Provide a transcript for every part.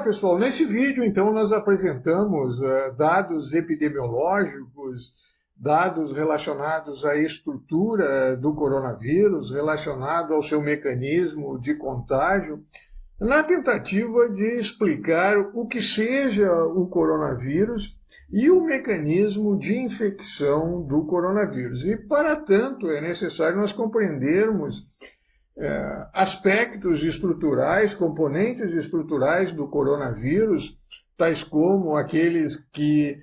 Pessoal, nesse vídeo, então, nós apresentamos dados epidemiológicos, dados relacionados à estrutura do coronavírus, relacionado ao seu mecanismo de contágio, na tentativa de explicar o que seja o coronavírus e o mecanismo de infecção do coronavírus. E, para tanto, é necessário nós compreendermos aspectos estruturais, componentes estruturais do coronavírus, tais como aqueles que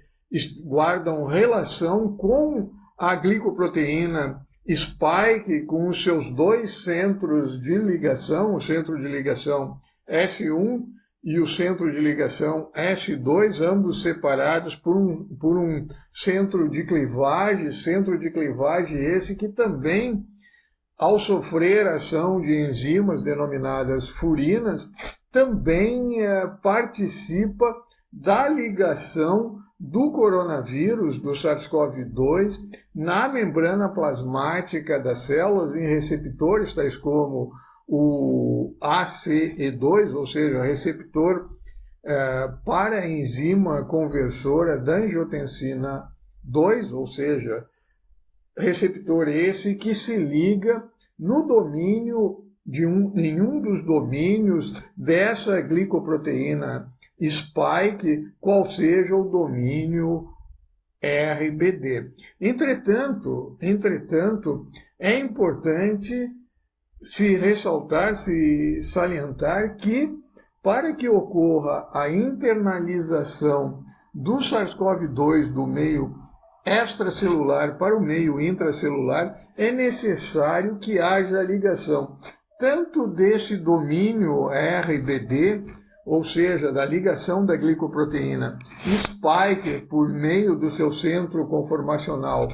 guardam relação com a glicoproteína spike, com os seus dois centros de ligação, o centro de ligação S1 e o centro de ligação S2, ambos separados por um centro de clivagem esse que também, ao sofrer ação de enzimas denominadas furinas, também participa da ligação do coronavírus, do SARS-CoV-2, na membrana plasmática das células em receptores, tais como o ACE2, ou seja, receptor para a enzima conversora da angiotensina 2, ou seja, receptor esse que se liga no domínio em um dos domínios dessa glicoproteína spike, qual seja o domínio RBD. Entretanto, é importante se ressaltar, se salientar que, para que ocorra a internalização do SARS-CoV-2 do meio extracelular para o meio intracelular, é necessário que haja ligação tanto desse domínio RBD, ou seja, da ligação da glicoproteína spike por meio do seu centro conformacional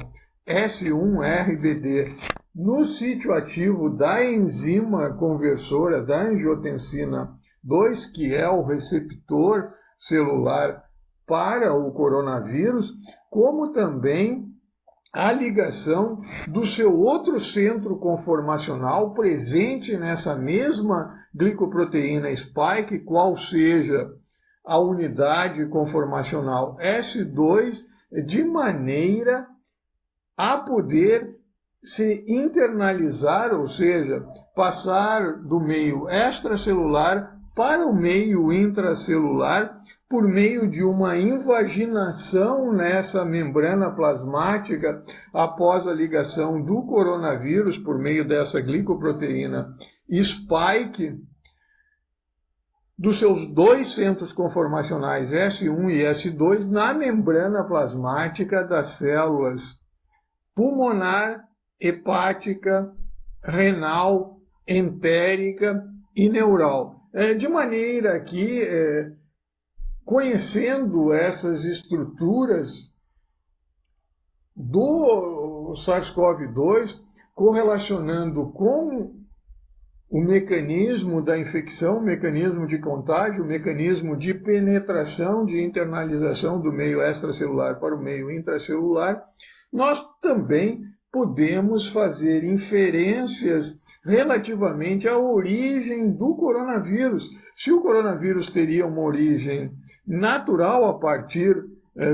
S1-RBD no sítio ativo da enzima conversora da angiotensina 2, que é o receptor celular para o coronavírus, como também a ligação do seu outro centro conformacional presente nessa mesma glicoproteína spike, qual seja a unidade conformacional S2, de maneira a poder se internalizar, ou seja, passar do meio extracelular para o meio intracelular, por meio de uma invaginação nessa membrana plasmática após a ligação do coronavírus por meio dessa glicoproteína spike dos seus dois centros conformacionais S1 e S2 na membrana plasmática das células pulmonar, hepática, renal, entérica e neural. De maneira que, conhecendo essas estruturas do SARS-CoV-2, correlacionando com o mecanismo da infecção, o mecanismo de contágio, o mecanismo de penetração, de internalização do meio extracelular para o meio intracelular, nós também podemos fazer inferências relativamente à origem do coronavírus. Se o coronavírus teria uma origem natural a partir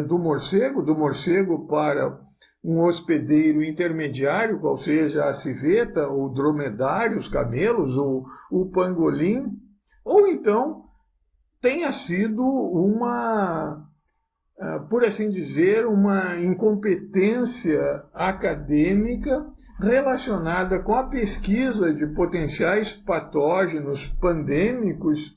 do morcego para um hospedeiro intermediário, qual seja a civeta, o dromedário, os camelos, ou o pangolim, ou então tenha sido por assim dizer, uma incompetência acadêmica relacionada com a pesquisa de potenciais patógenos pandêmicos,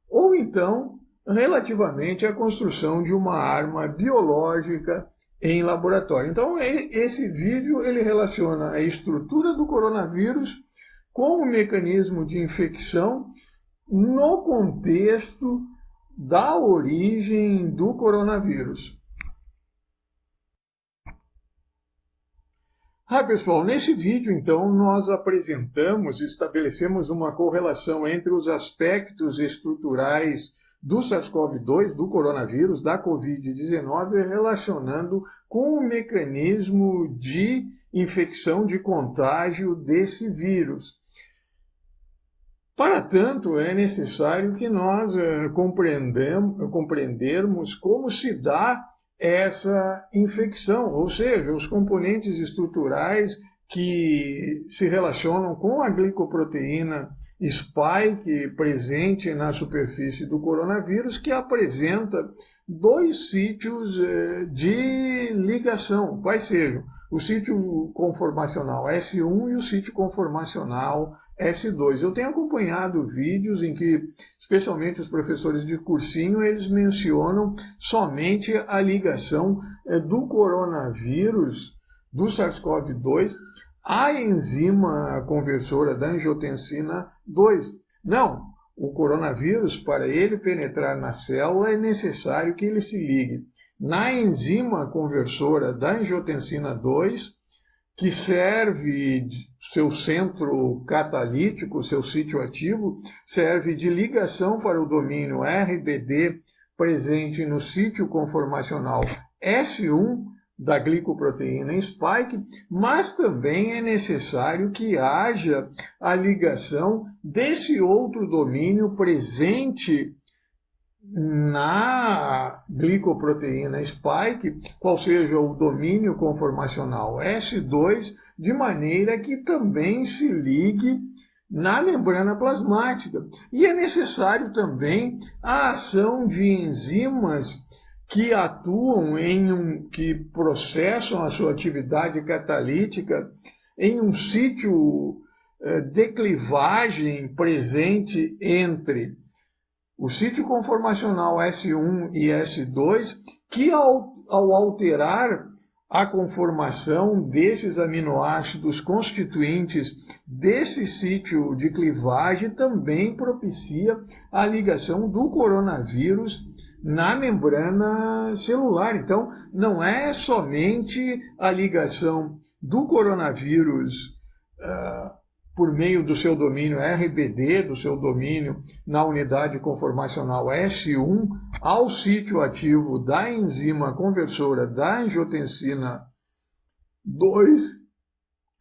ou então relativamente à construção de uma arma biológica em laboratório. Então, esse vídeo ele relaciona a estrutura do coronavírus com o mecanismo de infecção no contexto da origem do coronavírus. Pessoal, nesse vídeo, então, nós estabelecemos uma correlação entre os aspectos estruturais do SARS-CoV-2, do coronavírus, da Covid-19, relacionando com o mecanismo de infecção, de contágio desse vírus. Para tanto, é necessário que nós compreendermos como se dá essa infecção, ou seja, os componentes estruturais que se relacionam com a glicoproteína spike presente na superfície do coronavírus, que apresenta dois sítios de ligação, quais sejam o sítio conformacional S1 e o sítio conformacional S2. Eu tenho acompanhado vídeos em que, especialmente os professores de cursinho, eles mencionam somente a ligação do coronavírus, do SARS-CoV-2, à enzima conversora da angiotensina 2. Não, o coronavírus, para ele penetrar na célula, é necessário que ele se ligue na enzima conversora da angiotensina 2, que serve, seu centro catalítico, seu sítio ativo, serve de ligação para o domínio RBD presente no sítio conformacional S1 da glicoproteína spike, mas também é necessário que haja a ligação desse outro domínio presente na glicoproteína spike, qual seja o domínio conformacional S2, de maneira que também se ligue na membrana plasmática. E é necessário também a ação de enzimas que atuam que processam a sua atividade catalítica em um sítio de clivagem presente entre o sítio conformacional S1 e S2, que ao alterar a conformação desses aminoácidos constituintes desse sítio de clivagem, também propicia a ligação do coronavírus na membrana celular. Então, não é somente a ligação do coronavírus por meio do seu domínio RBD, do seu domínio na unidade conformacional S1, ao sítio ativo da enzima conversora da angiotensina 2,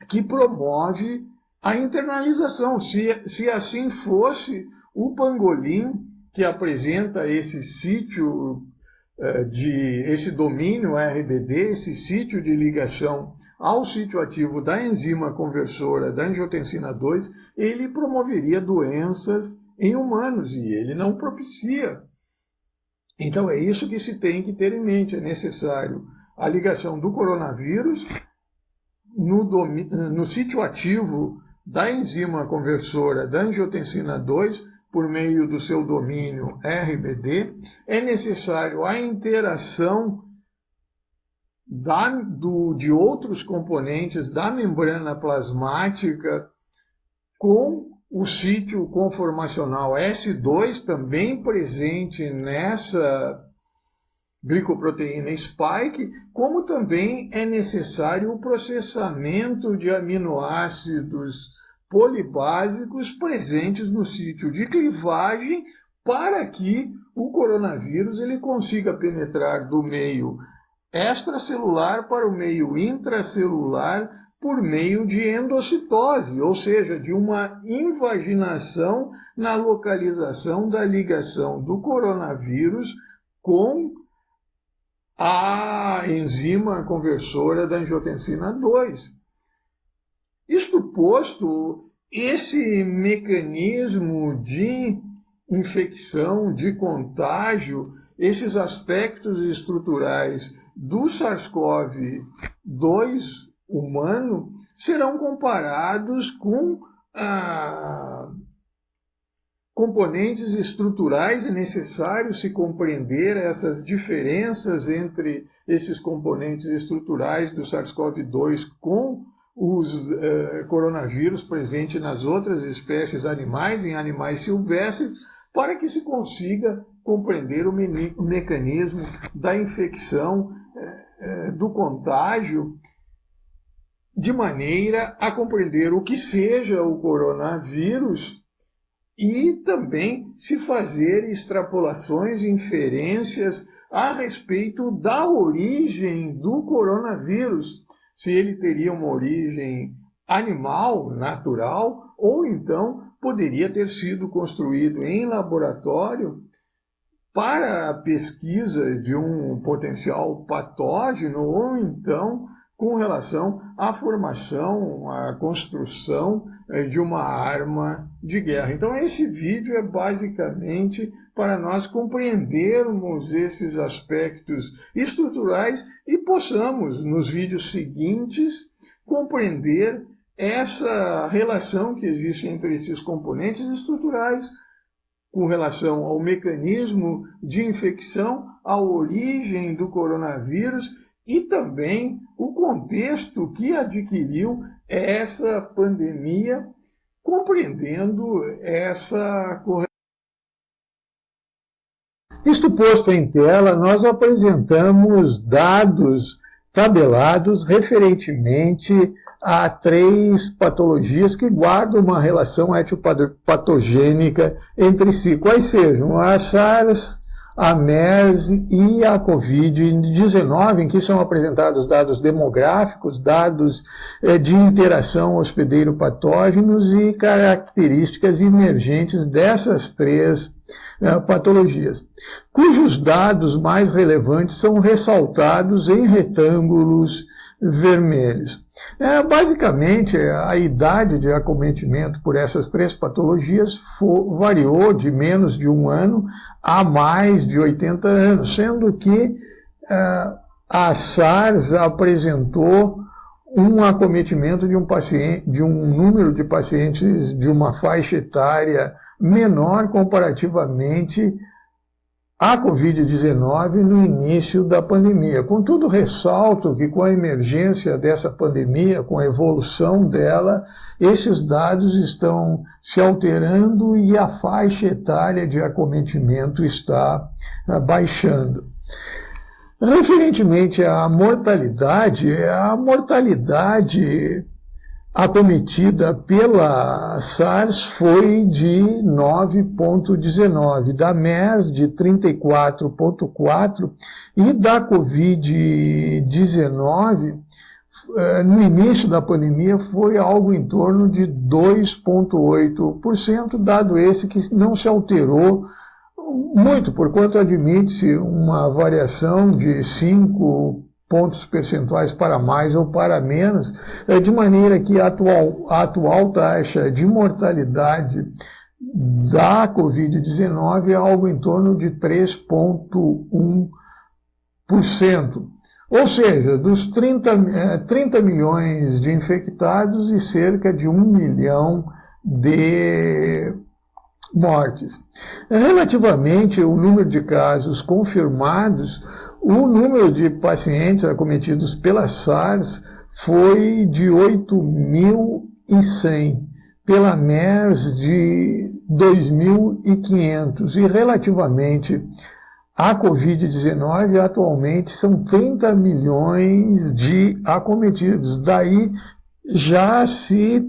que promove a internalização. Se assim fosse, o pangolim, que apresenta esse sítio esse domínio RBD, esse sítio de ligação ao sítio ativo da enzima conversora da angiotensina 2, ele promoveria doenças em humanos e ele não propicia. Então é isso que se tem que ter em mente. É necessário a ligação do coronavírus no sítio ativo da enzima conversora da angiotensina 2 por meio do seu domínio RBD. É necessário a interação de outros componentes da membrana plasmática com o sítio conformacional S2, também presente nessa glicoproteína spike, como também é necessário o processamento de aminoácidos polibásicos presentes no sítio de clivagem para que o coronavírus ele consiga penetrar do meio extracelular para o meio intracelular por meio de endocitose, ou seja, de uma invaginação na localização da ligação do coronavírus com a enzima conversora da angiotensina 2. Isto posto, esse mecanismo de infecção, de contágio, esses aspectos estruturais do SARS-CoV-2 humano serão comparados com componentes estruturais. É necessário se compreender essas diferenças entre esses componentes estruturais do SARS-CoV-2 com os coronavírus presentes nas outras espécies animais, em animais silvestres, para que se consiga compreender o mecanismo da infecção, do contágio, de maneira a compreender o que seja o coronavírus e também se fazer extrapolações, inferências a respeito da origem do coronavírus, se ele teria uma origem animal, natural, ou então poderia ter sido construído em laboratório para a pesquisa de um potencial patógeno ou então com relação à formação, à construção de uma arma de guerra. Então esse vídeo é basicamente para nós compreendermos esses aspectos estruturais e possamos, nos vídeos seguintes, compreender essa relação que existe entre esses componentes estruturais com relação ao mecanismo de infecção, à origem do coronavírus e também o contexto que adquiriu essa pandemia, compreendendo essa correlação. Isto posto em tela, nós apresentamos dados tabelados referentemente a 3 patologias que guardam uma relação etiopatogênica entre si. Quais sejam? A SARS, a MERS e a Covid-19, em que são apresentados dados demográficos, dados de interação hospedeiro-patógenos e características emergentes dessas 3 patologias, cujos dados mais relevantes são ressaltados em retângulos vermelhos. Basicamente, a idade de acometimento por essas 3 patologias variou de menos de 1 ano a mais de 80 anos, sendo que a SARS apresentou um acometimento de um número de pacientes de uma faixa etária menor comparativamente à Covid-19 no início da pandemia. Contudo, ressalto que com a emergência dessa pandemia, com a evolução dela, esses dados estão se alterando e a faixa etária de acometimento está baixando. Referentemente à mortalidade acometida pela SARS foi de 9,19, da MERS de 34,4 e da Covid-19, no início da pandemia, foi algo em torno de 2,8%, dado esse que não se alterou muito, porquanto admite-se uma variação de 5 pontos percentuais para mais ou para menos, de maneira que a atual taxa de mortalidade da Covid-19 é algo em torno de 3,1%. Ou seja, dos 30 milhões de infectados e cerca de 1 milhão de mortes. Relativamente ao número de casos confirmados, o número de pacientes acometidos pela SARS foi de 8.100, pela MERS de 2.500 e relativamente à Covid-19 atualmente são 30 milhões de acometidos. Daí já se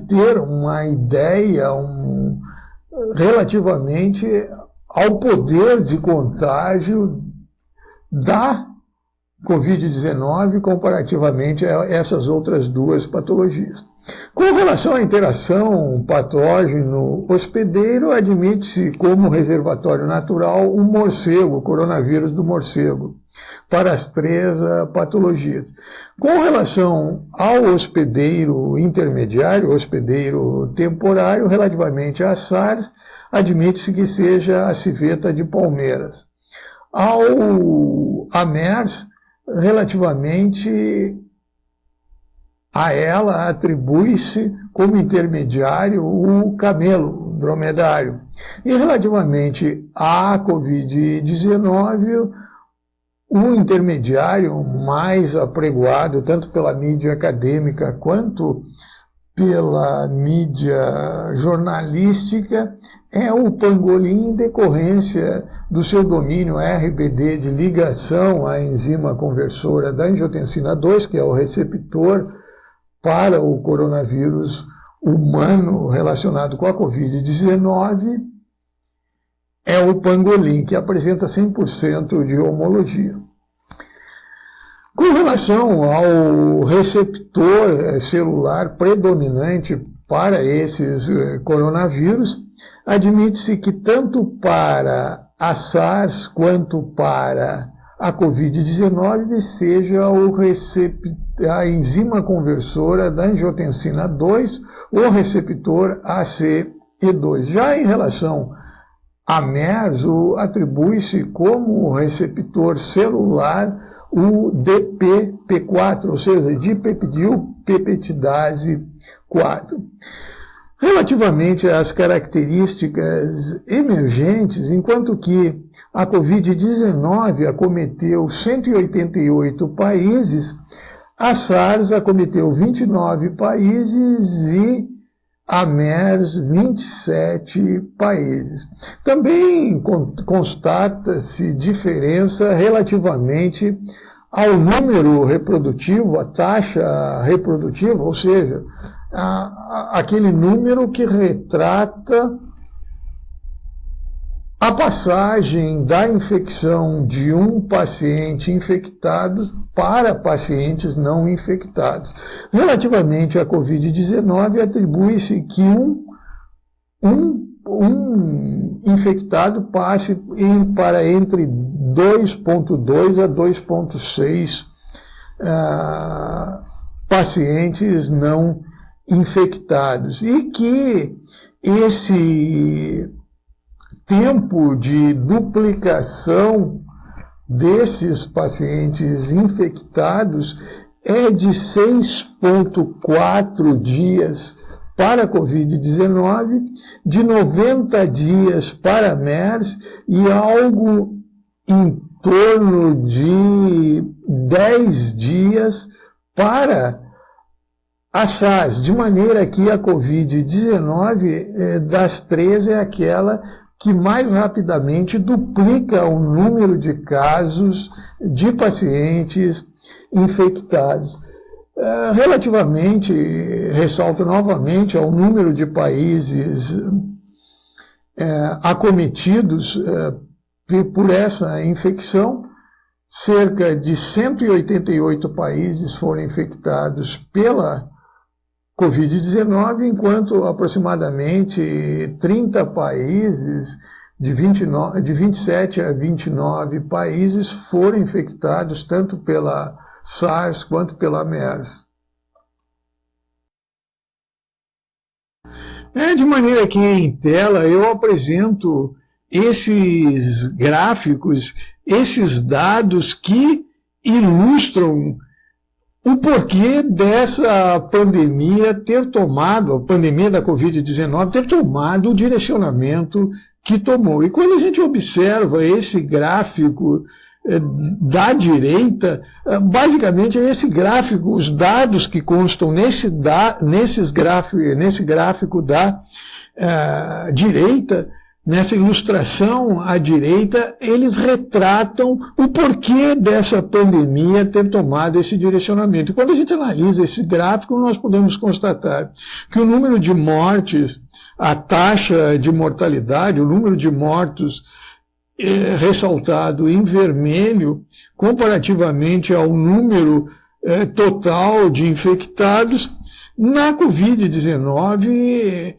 ter uma ideia relativamente ao poder de contágio da Covid-19 comparativamente a essas outras 2 patologias. Com relação à interação patógeno-hospedeiro, admite-se como reservatório natural o morcego, o coronavírus do morcego, para as 3 patologias. Com relação ao hospedeiro intermediário, hospedeiro temporário, relativamente à SARS, admite-se que seja a civeta de Palmeiras. A MERS, relativamente a ela atribui-se como intermediário o camelo dromedário. E relativamente à Covid-19, o intermediário mais apregoado, tanto pela mídia acadêmica quanto pela mídia jornalística, é o pangolim em decorrência do seu domínio RBD de ligação à enzima conversora da angiotensina 2, que é o receptor para o coronavírus humano relacionado com a Covid-19, é o pangolim, que apresenta 100% de homologia. Com relação ao receptor celular predominante para esses coronavírus, admite-se que tanto para a SARS quanto para a Covid-19 seja a enzima conversora da angiotensina 2, o receptor ACE2. Já em relação a MERS, atribui-se como receptor celular o DPP4, ou seja, dipeptidilpeptidase 4. Relativamente às características emergentes, enquanto que a Covid-19 acometeu 188 países, a SARS acometeu 29 países e a MERS 27 países. Também constata-se diferença relativamente ao número reprodutivo, a taxa reprodutiva, ou seja, aquele número que retrata a passagem da infecção de um paciente infectado para pacientes não infectados. Relativamente à Covid-19, atribui-se que um infectado passe para entre 2,2 a 2,6 pacientes não infectados, e que esse tempo de duplicação desses pacientes infectados é de 6,4 dias para a Covid-19, de 90 dias para a MERS e algo em torno de 10 dias para a SARS, de maneira que a Covid-19 das três é aquela que mais rapidamente duplica o número de casos de pacientes infectados. Relativamente, ressalto novamente, ao número de países acometidos por essa infecção, cerca de 188 países foram infectados pela Covid-19, enquanto aproximadamente 30 países, de 27 a 29 países, foram infectados tanto pela SARS quanto pela MERS. De maneira que em tela eu apresento esses gráficos, esses dados que ilustram o porquê dessa pandemia ter tomado, a pandemia da Covid-19, ter tomado o direcionamento que tomou. E quando a gente observa esse gráfico da direita, basicamente é esse gráfico, os dados que constam nesse gráfico da direita, nessa ilustração à direita, eles retratam o porquê dessa pandemia ter tomado esse direcionamento. E quando a gente analisa esse gráfico, nós podemos constatar que o número de mortes, a taxa de mortalidade, o número de mortos ressaltado em vermelho, comparativamente ao número total de infectados, na Covid-19,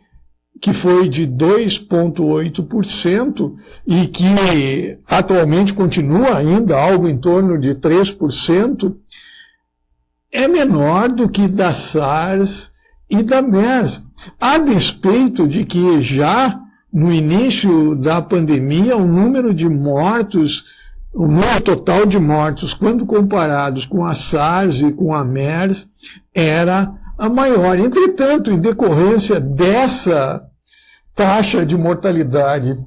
que foi de 2,8% e que atualmente continua ainda algo em torno de 3%, é menor do que da SARS e da MERS, a despeito de que já no início da pandemia o número de mortos, o número total de mortos, quando comparados com a SARS e com a MERS, era a maior. Entretanto, em decorrência dessa taxa de mortalidade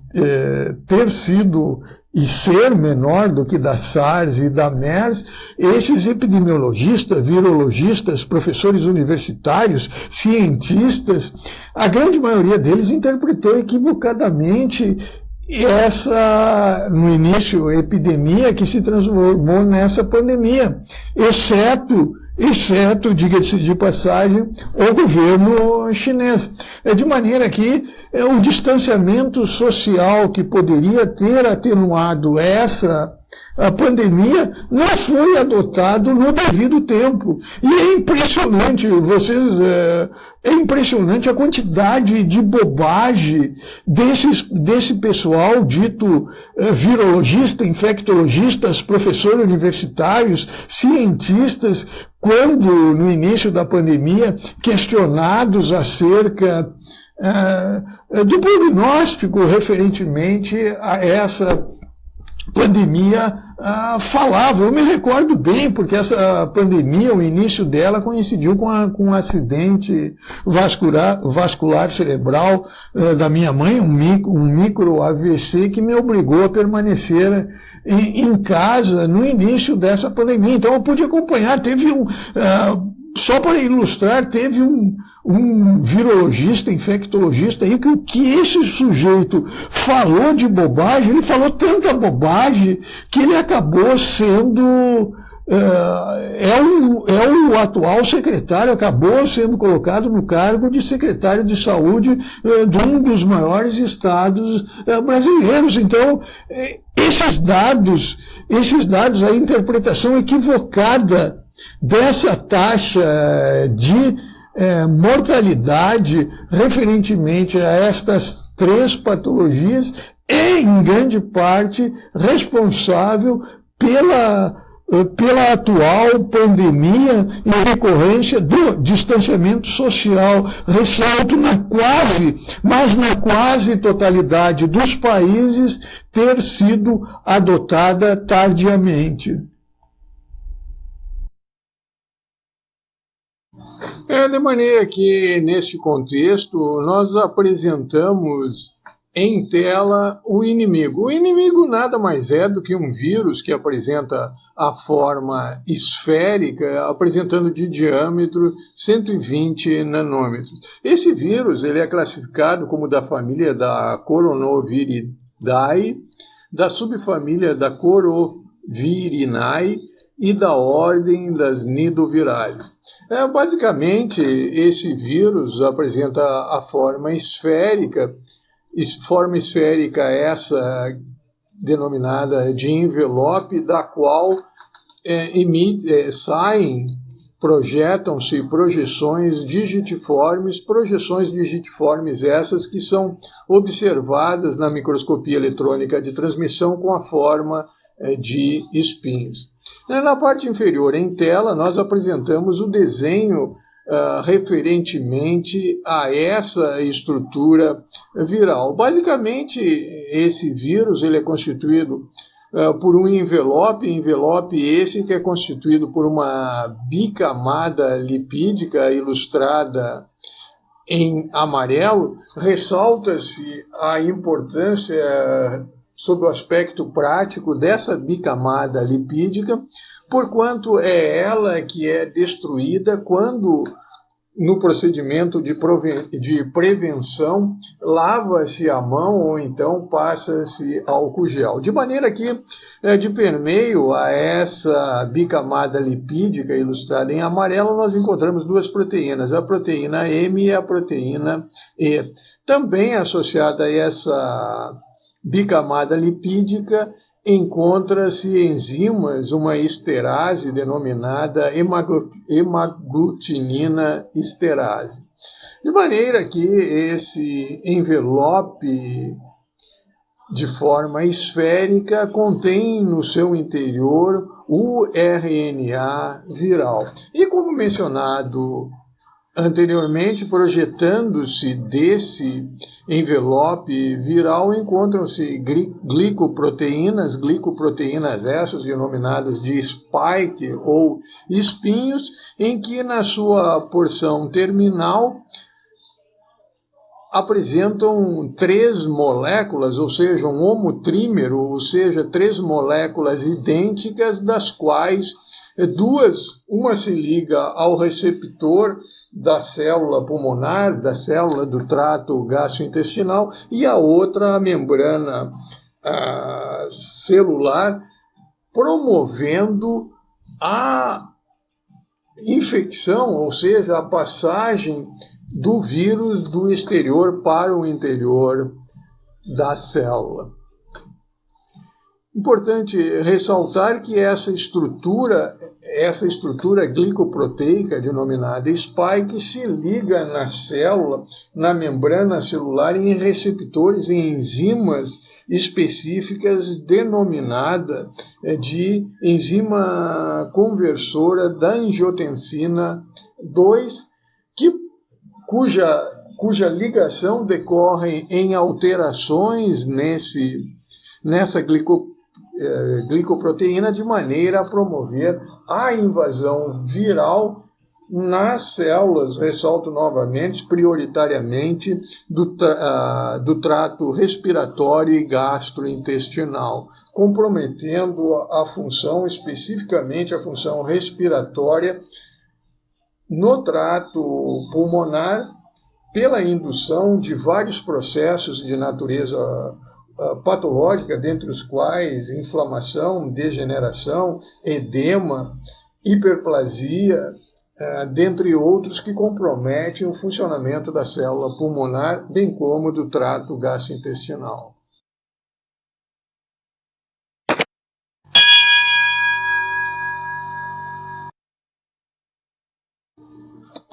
ter sido e ser menor do que da SARS e da MERS, esses epidemiologistas, virologistas, professores universitários, cientistas, a grande maioria deles interpretou equivocadamente essa, no início, epidemia que se transformou nessa pandemia, exceto exceto, diga-se de passagem, o governo chinês. De maneira que o distanciamento social que poderia ter atenuado a pandemia não foi adotado no devido tempo. E é impressionante, é impressionante a quantidade de bobagem desse pessoal dito virologista, infectologistas, professores universitários, cientistas, quando, no início da pandemia, questionados acerca do prognóstico referentemente a essa pandemia, falava. Eu me recordo bem, porque essa pandemia, o início dela coincidiu com um acidente vascular cerebral da minha mãe, um micro AVC, que me obrigou a permanecer em casa no início dessa pandemia. Então eu pude acompanhar, só para ilustrar, teve um virologista, infectologista aí, que o que esse sujeito falou de bobagem, ele falou tanta bobagem que ele acabou sendo... o atual secretário, acabou sendo colocado no cargo de secretário de saúde de um dos maiores estados brasileiros. Então, esses dados, a interpretação equivocada dessa taxa de mortalidade referentemente a estas 3 patologias é, em grande parte, responsável pela atual pandemia em decorrência do distanciamento social. Ressalto na quase totalidade dos países ter sido adotada tardiamente. De maneira que, neste contexto, nós apresentamos em tela o inimigo. O inimigo nada mais é do que um vírus que apresenta a forma esférica, apresentando de diâmetro 120 nanômetros. Esse vírus ele é classificado como da família da Coronavirinae, da subfamília da Coronavirinae e da ordem das nidovirales. Basicamente, esse vírus apresenta a forma esférica essa denominada de envelope, da qual projetam-se projeções digitiformes essas que são observadas na microscopia eletrônica de transmissão com a forma de espinhos. Na parte inferior em tela, nós apresentamos o desenho referentemente a essa estrutura viral. Basicamente, esse vírus ele é constituído por um envelope esse que é constituído por uma bicamada lipídica ilustrada em amarelo. Ressalta-se a importância sob o aspecto prático dessa bicamada lipídica, porquanto é ela que é destruída quando, no procedimento de prevenção, lava-se a mão ou então passa-se álcool gel. De maneira que, de permeio a essa bicamada lipídica ilustrada em amarelo, nós encontramos 2 proteínas, a proteína M e a proteína E. Também associada a essa bicamada lipídica encontra-se enzimas, uma esterase denominada hemaglutinina esterase. De maneira que esse envelope de forma esférica contém no seu interior o RNA viral. E como mencionado anteriormente, projetando-se desse envelope viral, encontram-se glicoproteínas essas denominadas de spike ou espinhos, em que na sua porção terminal apresentam 3 moléculas, ou seja, um homotrímero, ou seja, 3 moléculas idênticas, das quais uma se liga ao receptor da célula pulmonar, da célula do trato gastrointestinal, e a outra, a membrana celular, promovendo a infecção, ou seja, a passagem do vírus do exterior para o interior da célula. Importante ressaltar que essa estrutura glicoproteica, denominada spike, se liga na célula, na membrana celular, em receptores, em enzimas específicas, denominada de enzima conversora da angiotensina 2, cuja ligação decorre em alterações nessa glicoproteína, de maneira a promover a invasão viral nas células, ressalto novamente, prioritariamente do trato respiratório e gastrointestinal, comprometendo a função, especificamente a função respiratória, no trato pulmonar, pela indução de vários processos de natureza patológica, dentre os quais inflamação, degeneração, edema, hiperplasia, dentre outros, que comprometem o funcionamento da célula pulmonar, bem como do trato gastrointestinal.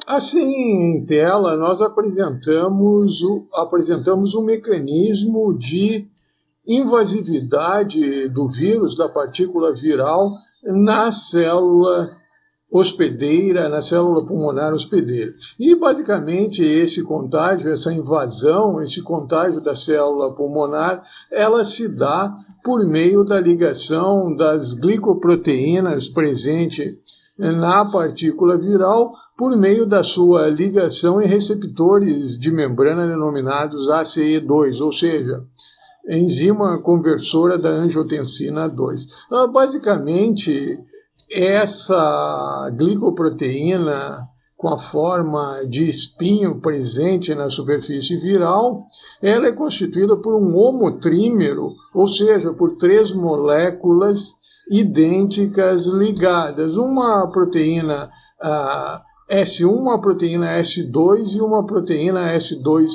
Assim, em tela, nós apresentamos o mecanismo de invasividade do vírus, da partícula viral, na célula hospedeira, na célula pulmonar hospedeira. E, basicamente, esse contágio, essa invasão, esse contágio da célula pulmonar, ela se dá por meio da ligação das glicoproteínas presentes na partícula viral, por meio da sua ligação em receptores de membrana denominados ACE2, ou seja, enzima conversora da angiotensina 2. Basicamente, essa glicoproteína com a forma de espinho presente na superfície viral, ela é constituída por um homotrímero, ou seja, por 3 moléculas idênticas ligadas, uma proteína S1, uma proteína S2 e uma proteína S2',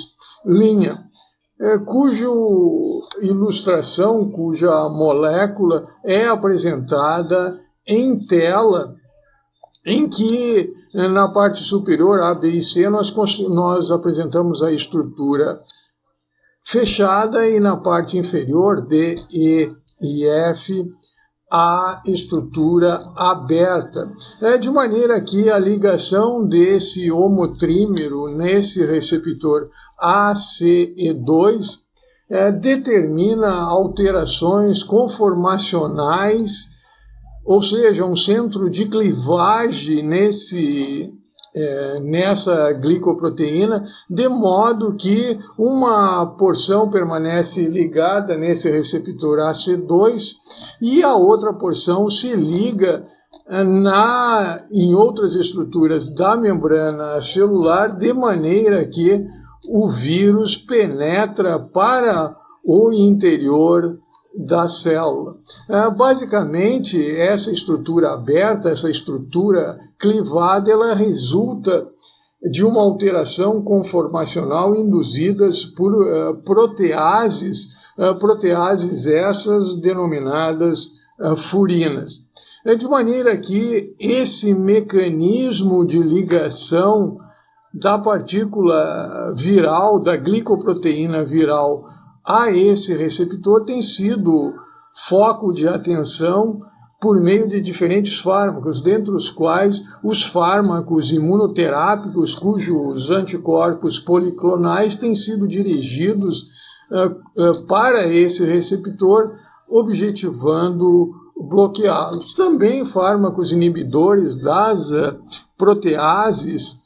cuja molécula é apresentada em tela, em que na parte superior, A, B e C, nós apresentamos a estrutura fechada, e na parte inferior, D, E e F, a estrutura aberta, de maneira que a ligação desse homotrímero nesse receptor ACE2 determina alterações conformacionais, ou seja, um centro de clivagem nessa glicoproteína, de modo que uma porção permanece ligada nesse receptor AC2 e a outra porção se liga em outras estruturas da membrana celular, de maneira que o vírus penetra para o interior da célula. Basicamente, essa estrutura aberta, essa estrutura clivada, ela resulta de uma alteração conformacional induzidas por proteases essas denominadas furinas. De maneira que esse mecanismo de ligação da partícula viral, da glicoproteína viral, a esse receptor tem sido foco de atenção por meio de diferentes fármacos, dentre os quais os fármacos imunoterápicos, cujos anticorpos policlonais têm sido dirigidos para esse receptor, objetivando bloqueá-los. Também fármacos inibidores das proteases,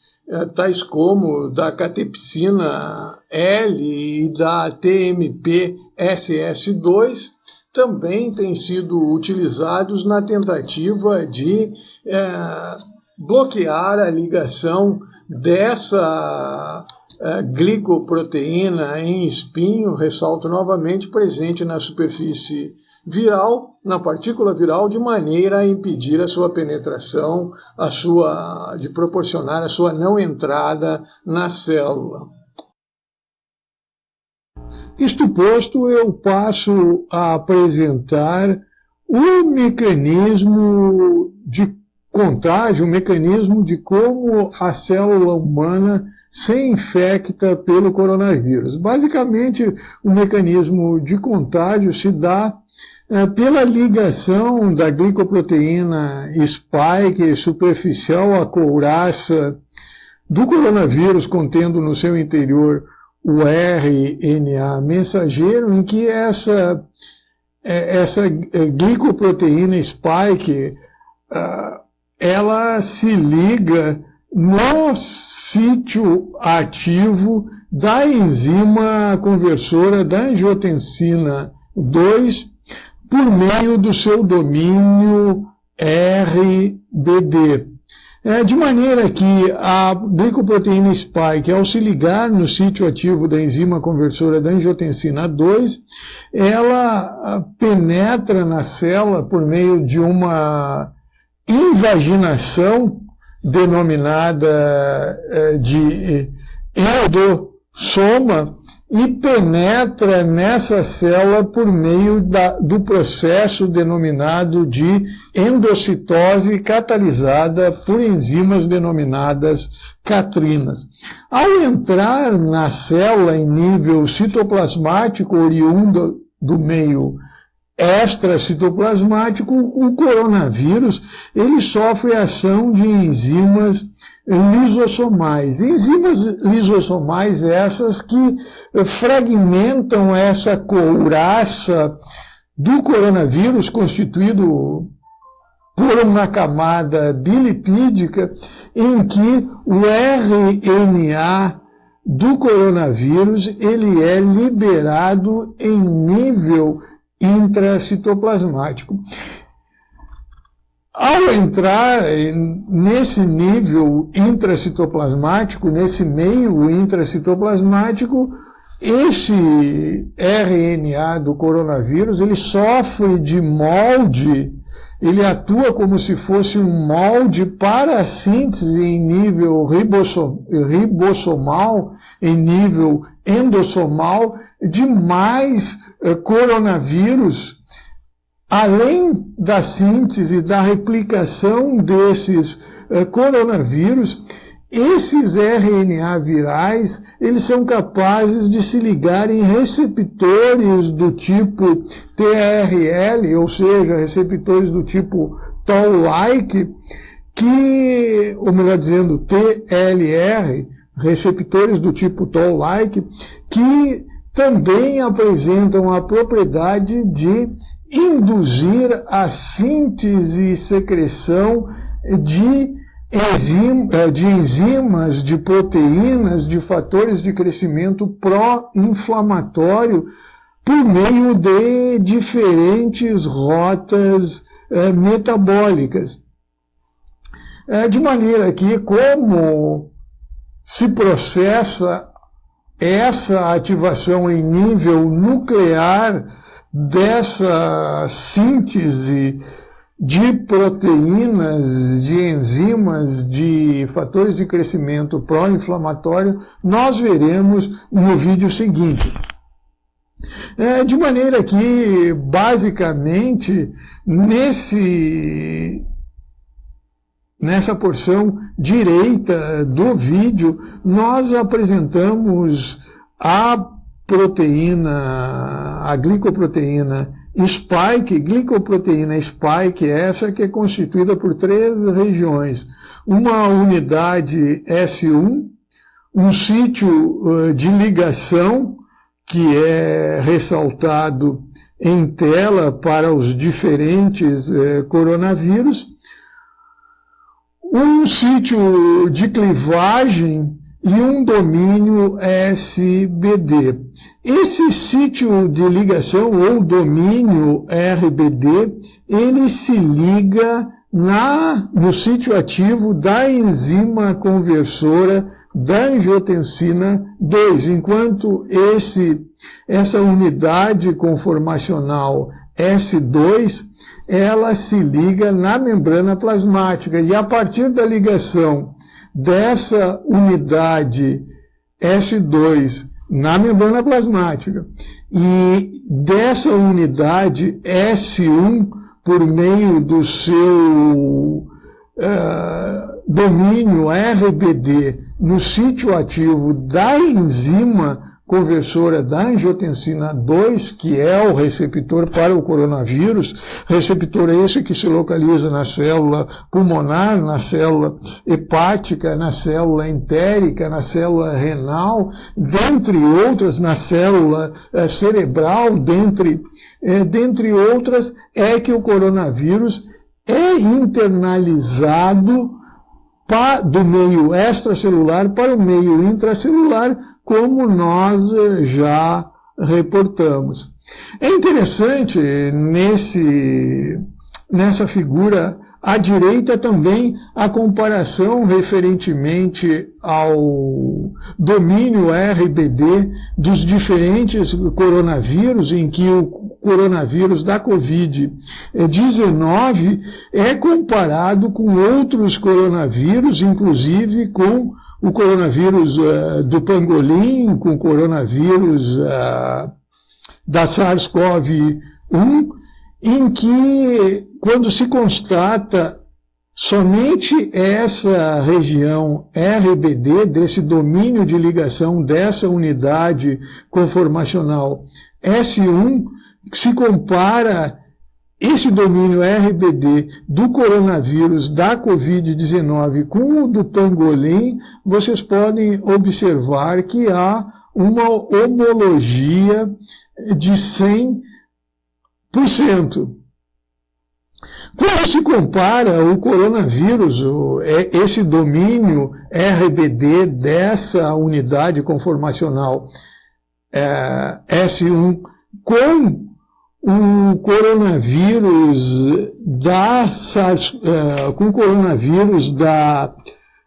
tais como da catepsina L e da TMP-SS2, também têm sido utilizados na tentativa de bloquear a ligação dessa glicoproteína em espinho, ressalto novamente, presente na superfície viral, na partícula viral, de maneira a impedir a sua penetração, de proporcionar a sua não entrada na célula. Isto posto, eu passo a apresentar o mecanismo de contágio, o mecanismo de como a célula humana se infecta pelo coronavírus. Basicamente, o mecanismo de contágio se dá pela ligação da glicoproteína spike superficial à couraça do coronavírus, contendo no seu interior o RNA mensageiro, em que essa glicoproteína spike ela se liga no sítio ativo da enzima conversora da angiotensina 2 por meio do seu domínio RBD. De maneira que a glicoproteína spike, ao se ligar no sítio ativo da enzima conversora da angiotensina 2, ela penetra na célula por meio de uma invaginação denominada de endossoma e penetra nessa célula por meio do processo denominado de endocitose catalisada por enzimas denominadas catrinas. Ao entrar na célula em nível citoplasmático oriundo do meio extracitoplasmático, o coronavírus ele sofre a ação de enzimas lisossomais. Enzimas lisossomais essas que fragmentam essa couraça do coronavírus, constituído por uma camada bilipídica, em que o RNA do coronavírus ele é liberado em nível intracitoplasmático. Ao entrar nesse nível intracitoplasmático, nesse meio intracitoplasmático, esse RNA do coronavírus, ele sofre de molde, ele atua como se fosse um molde para a síntese em nível ribossomal, em nível endossomal, de mais coronavírus, além da síntese, da replicação desses coronavírus. Esses RNA virais, eles são capazes de se ligar em receptores do tipo TRL, ou seja, receptores do tipo Toll-like, ou melhor dizendo, TLR, receptores do tipo Toll-like, que também apresentam a propriedade de induzir a síntese e secreção de enzimas, de proteínas, de fatores de crescimento pró-inflamatório por meio de diferentes rotas metabólicas. De maneira que, como se processa essa ativação em nível nuclear dessa síntese de proteínas, de enzimas, de fatores de crescimento pró-inflamatório, nós veremos no vídeo seguinte. De maneira que, basicamente, nessa porção direita do vídeo, nós apresentamos a glicoproteína spike, essa que é constituída por 3 regiões. Uma unidade S1, um sítio de ligação, que é ressaltado em tela para os diferentes coronavírus, um sítio de clivagem e um domínio SBD. Esse sítio de ligação, ou domínio RBD, ele se liga no sítio ativo da enzima conversora da angiotensina 2, enquanto essa unidade conformacional S2, ela se liga na membrana plasmática. E a partir da ligação dessa unidade S2 na membrana plasmática e dessa unidade S1 por meio do seu domínio RBD no sítio ativo da enzima conversora da angiotensina 2, que é o receptor para o coronavírus, receptor esse que se localiza na célula pulmonar, na célula hepática, na célula entérica, na célula renal, dentre outras, na célula cerebral, dentre outras, é que o coronavírus é internalizado do meio extracelular para o meio intracelular, como nós já reportamos. É interessante nessa figura à direita também a comparação referentemente ao domínio RBD dos diferentes coronavírus, em que o coronavírus da Covid-19 é comparado com outros coronavírus, inclusive com o coronavírus do pangolim, com o coronavírus da SARS-CoV-1, em que, quando se constata somente essa região RBD, desse domínio de ligação dessa unidade conformacional S1, se compara esse domínio RBD do coronavírus da Covid-19 com o do pangolim, vocês podem observar que há uma homologia de 100%. Quando se compara o coronavírus, esse domínio RBD dessa unidade conformacional S1 com o coronavírus da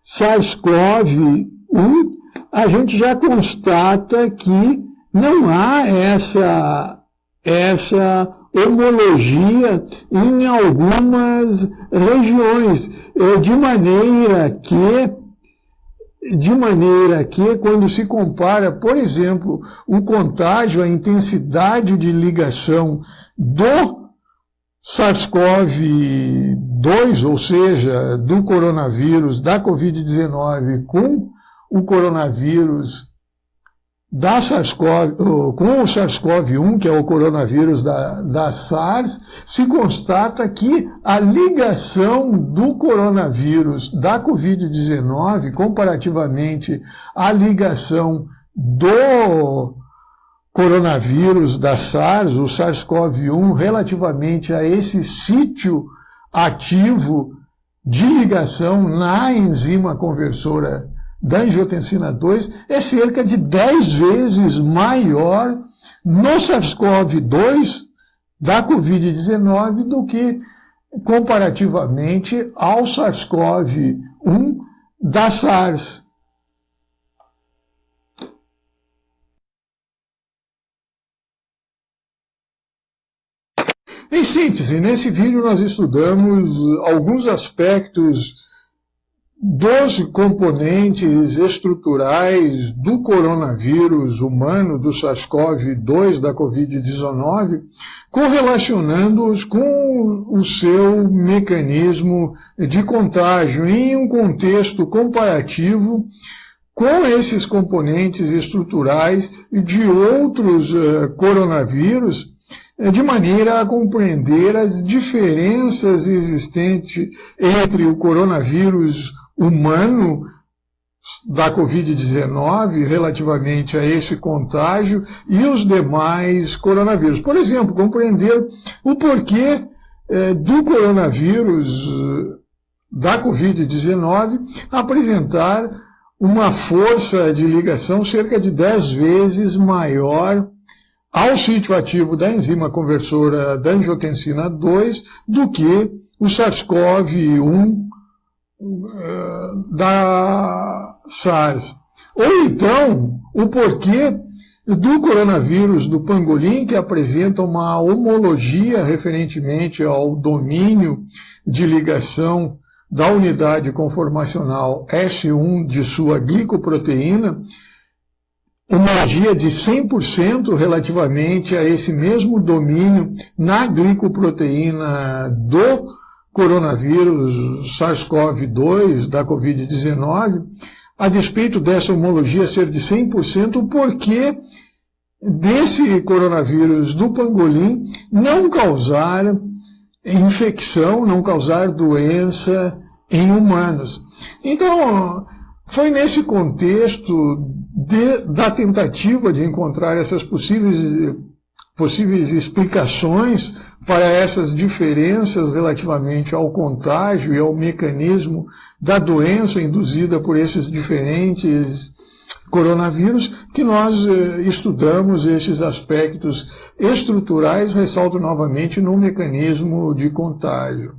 SARS-CoV-1, a gente já constata que não há essa homologia em algumas regiões, de maneira que quando se compara, por exemplo, o contágio, a intensidade de ligação do SARS-CoV-2, ou seja, do coronavírus da Covid-19 com o coronavírus com o SARS-CoV-1, que é o coronavírus da SARS, se constata que a ligação do coronavírus da Covid-19, comparativamente à ligação do coronavírus da SARS, o SARS-CoV-1, relativamente a esse sítio ativo de ligação na enzima conversora da angiotensina 2, é cerca de 10 vezes maior no SARS-CoV-2 da Covid-19 do que comparativamente ao SARS-CoV-1 da SARS. Em síntese, nesse vídeo nós estudamos alguns aspectos dos componentes estruturais do coronavírus humano, do SARS-CoV-2 da Covid-19, correlacionando-os com o seu mecanismo de contágio em um contexto comparativo com esses componentes estruturais de outros coronavírus, de maneira a compreender as diferenças existentes entre o coronavírus humano da Covid-19 relativamente a esse contágio e os demais coronavírus. Por exemplo, compreender o porquê do coronavírus da Covid-19 apresentar uma força de ligação cerca de 10 vezes maior ao sítio ativo da enzima conversora da angiotensina 2 do que o SARS-CoV-1 da SARS. Ou então, o porquê do coronavírus do pangolim, que apresenta uma homologia referentemente ao domínio de ligação da unidade conformacional S1 de sua glicoproteína, homologia de 100% relativamente a esse mesmo domínio na glicoproteína do coronavírus SARS-CoV-2, da Covid-19, a despeito dessa homologia ser de 100%, porque desse coronavírus do pangolim não causar infecção, não causar doença em humanos. Então, foi nesse contexto da tentativa de encontrar essas possíveis explicações para essas diferenças relativamente ao contágio e ao mecanismo da doença induzida por esses diferentes coronavírus, que nós estudamos esses aspectos estruturais, ressalto novamente, no mecanismo de contágio.